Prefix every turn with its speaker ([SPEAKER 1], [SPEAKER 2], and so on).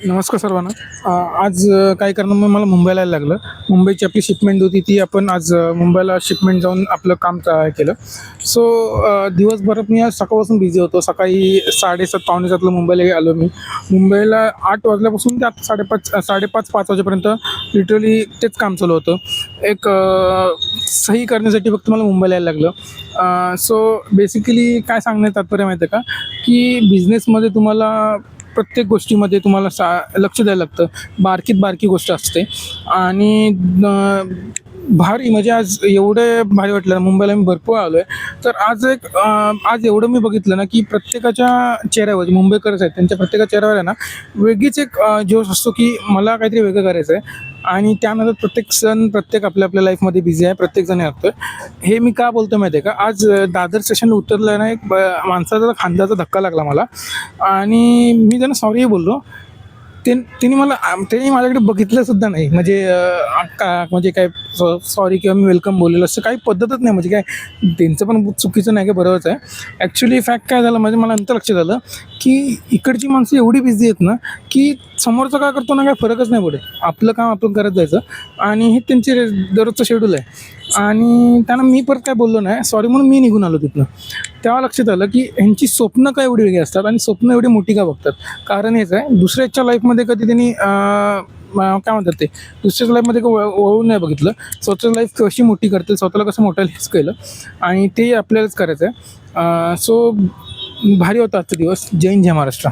[SPEAKER 1] नमस्कार सर्वांना. आज काही कारणामुळे मला मुंबईला यायला लागलं. मुंबईची आपली शिपमेंट होती ती आपण आज मुंबईला शिपमेंट जाऊन आपलं काम केलं. सो दिवसभरात मी आज सकाळपासून बिझी होतो. सकाळी 7:30 पावणे 7ला मुंबईला आलो मी. मुंबईला 8 वाजल्यापासून ते आता 5:30 वाजेपर्यंत लिटरली तेच काम चालू होतं. एक सही करण्यासाठी फक्त मला मुंबईला यायला लागलं. सो बेसिकली काय सांगण्याचं तात्पर्य माहिती आहे का, की बिझनेसमध्ये तुम्हाला प्रत्येक गोष्टीमध्ये तुम्हाला लक्ष द्यायला लागतं. बारकीत बारकी गोष्ट असते आणि भारी म्हणजे आज एवढं भारी वाटलं ना. मुंबईला मी भरपूर आलो आहे. तर आज एवढं मी बघितलं ना, की प्रत्येकाच्या चेहऱ्यावर जे मुंबईकरच आहेत त्यांच्या प्रत्येकाच्या चेहऱ्यावर आहे ना, वेगळीच एक जोश असतो की मला काहीतरी वेगळं करायचं आहे. आणि त्यानंतर प्रत्येक आपल्या आपल्या लाईफमध्ये बिझी आहे. प्रत्येकजण असतोय. हे मी का बोलतो माहिती आहे का, आज दादर स्टेशनला उतरलं ना, एक माणसाचा खांद्याचा धक्का लागला मला आणि मी त्यांना सॉरी बोललो. त्यांनी माझ्याकडे बघितलंसुद्धा नाही. म्हणजे काय सॉरी किंवा मी वेलकम बोललेलं असं काही पद्धतच नाही. म्हणजे काय त्यांचं पण चुकीचं नाही का, बरोबरच आहे. ॲक्च्युली फॅक्ट काय झालं म्हणजे मला नंतर लक्षात आलं की इकडची माणसं एवढी बिझी आहेत ना, की समोरचं काय करतो ना, काय फरकच नाही पडत. आपलं काम आपण करत जायचं आणि हे त्यांचे दररोजचं शेड्यूल आहे. आणि त्यांना मी परत काय बोललो नाही, सॉरी म्हणून मी निघून आलो तिथनं. तेव्हा लक्षात आलं की ह्यांची स्वप्न काय एवढी वेगळी असतात आणि स्वप्न एवढी मोठी का बघतात. कारण हेच आहे, दुसऱ्याच्या लाईफमध्ये कधी त्यांनी काय म्हणतात ते, दुसऱ्याच्या लाईफमध्ये वळून नाही बघितलं. स्वतःची लाईफ कशी मोठी करतील, स्वतःला कसं मोठं हेच केलं आणि ते आपल्यालाच करायचं आहे. सो भारी होता आजचा दिवस. जय हिंद, जय महाराष्ट्र.